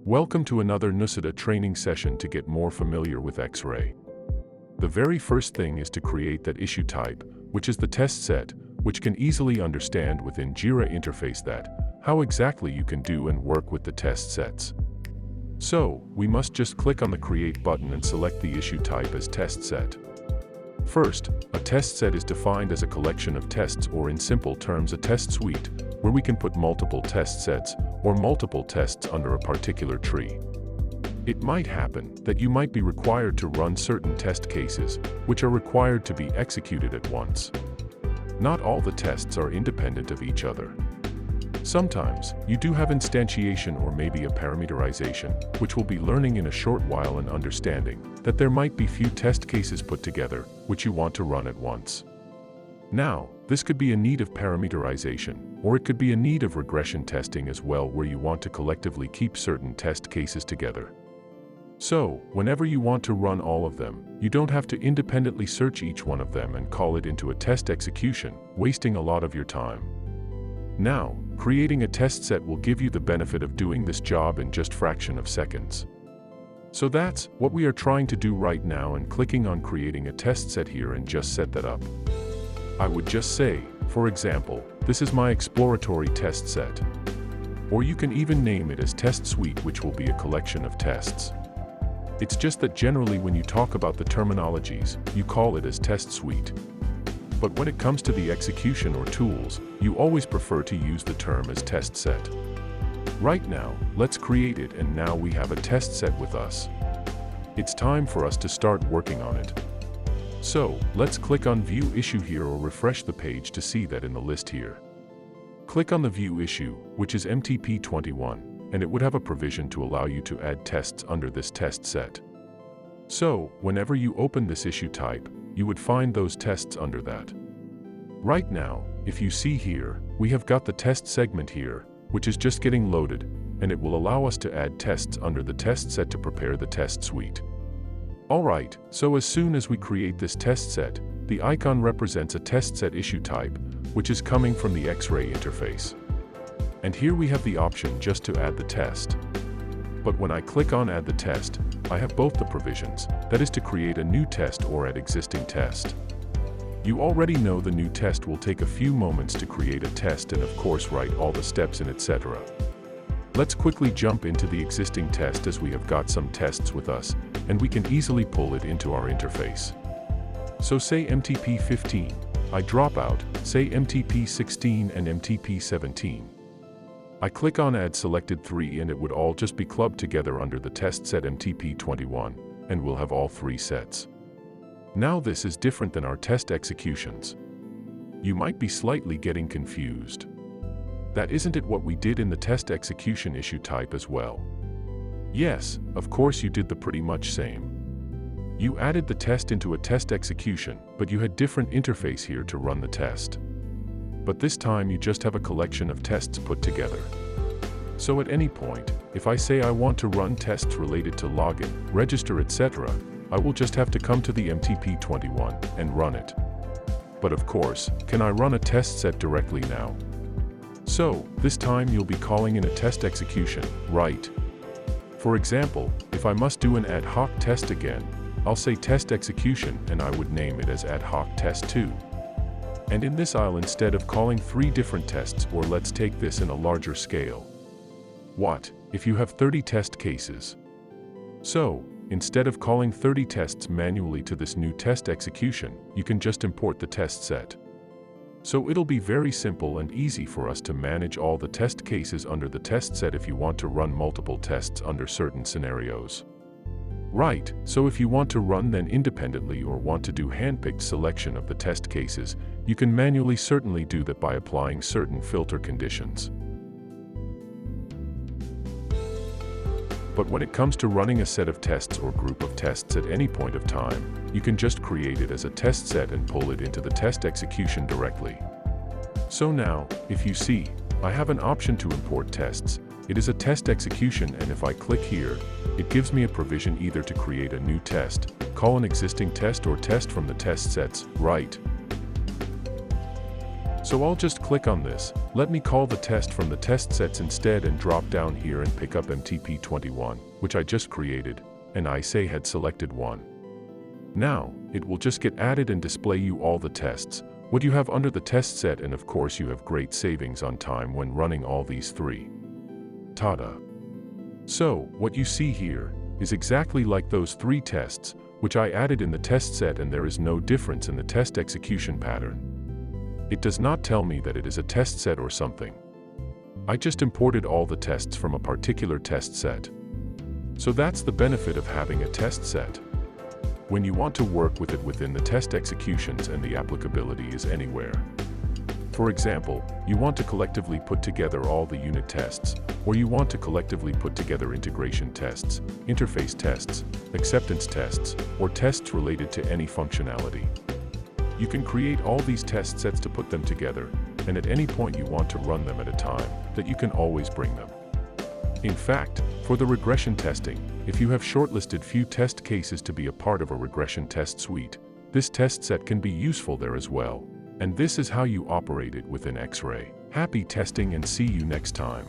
Welcome to another Nucida training session to get more familiar with Xray. The very first thing is to create that issue type, which is the test set, which can easily understand within Xray interface that, how exactly you can do and work with the test sets. So, we must just click on the Create button and select the issue type as test set. First, a test set is defined as a collection of tests, or in simple terms a test suite, where we can put multiple test sets or multiple tests under a particular tree. It might happen that you might be required to run certain test cases, which are required to be executed at once. Not all the tests are independent of each other. Sometimes, you do have instantiation or maybe a parameterization, which we'll be learning in a short while, and understanding that there might be few test cases put together, which you want to run at once. Now, this could be a need of parameterization, or it could be a need of regression testing as well, where you want to collectively keep certain test cases together. So, whenever you want to run all of them, you don't have to independently search each one of them and call it into a test execution, wasting a lot of your time. Now, creating a test set will give you the benefit of doing this job in just fraction of seconds. So that's what we are trying to do right now, and clicking on creating a test set here and just set that up. I would just say, for example, this is my exploratory test set. Or you can even name it as test suite, which will be a collection of tests. It's just that generally when you talk about the terminologies, you call it as test suite. But when it comes to the execution or tools, you always prefer to use the term as test set. Right now, let's create it, and now we have a test set with us. It's time for us to start working on it. So, let's click on View Issue here, or refresh the page to see that in the list here. Click on the View Issue, which is MTP21, and it would have a provision to allow you to add tests under this test set. So, whenever you open this issue type, you would find those tests under that. Right now, if you see here, we have got the test segment here, which is just getting loaded, and it will allow us to add tests under the test set to prepare the test suite. Alright, so as soon as we create this test set, the icon represents a test set issue type, which is coming from the Xray interface. And here we have the option just to add the test. But when I click on Add the Test, I have both the provisions, that is to create a new test or add existing test. You already know the new test will take a few moments to create a test and of course write all the steps in, etc. Let's quickly jump into the existing test, as we have got some tests with us, and we can easily pull it into our interface. So say MTP15, I drop out, say MTP16 and MTP17. I click on Add Selected 3 and it would all just be clubbed together under the test set MTP21, and we'll have all three sets. Now this is different than our test executions. You might be slightly getting confused. That isn't it what we did in the test execution issue type as well? Yes, of course you did the pretty much same. You added the test into a test execution, but you had different interface here to run the test. But this time you just have a collection of tests put together. So at any point, if I say I want to run tests related to login, register, etc., I will just have to come to the MTP21 and run it. But of course, can I run a test set directly now? So, this time you'll be calling in a test execution, right? For example, if I must do an ad hoc test again, I'll say test execution and I would name it as ad hoc test 2. And in this I'll, instead of calling 3 different tests, or let's take this in a larger scale. What if you have 30 test cases? So, instead of calling 30 tests manually to this new test execution, you can just import the test set. So it'll be very simple and easy for us to manage all the test cases under the test set if you want to run multiple tests under certain scenarios. Right, so if you want to run them independently or want to do handpicked selection of the test cases, you can manually certainly do that by applying certain filter conditions. But when it comes to running a set of tests or group of tests at any point of time, you can just create it as a test set and pull it into the test execution directly. So now, if you see, I have an option to import tests. It is a test execution, and if I click here, it gives me a provision either to create a new test, call an existing test, or test from the test sets, right? So I'll just click on this. Let me call the test from the test sets instead and drop down here and pick up MTP21, which I just created, and I say had selected one. Now, it will just get added and display you all the tests, what you have under the test set, and of course you have great savings on time when running all these three. Ta-da! So, what you see here is exactly like those three tests, which I added in the test set, and there is no difference in the test execution pattern. It does not tell me that it is a test set or something. I just imported all the tests from a particular test set. So that's the benefit of having a test set. When you want to work with it within the test executions, and the applicability is anywhere. For example, you want to collectively put together all the unit tests, or you want to collectively put together integration tests, interface tests, acceptance tests, or tests related to any functionality. You can create all these test sets to put them together, and at any point you want to run them at a time, that you can always bring them. In fact, for the regression testing, if you have shortlisted few test cases to be a part of a regression test suite, this test set can be useful there as well. And this is how you operate it within Xray. Happy testing and see you next time.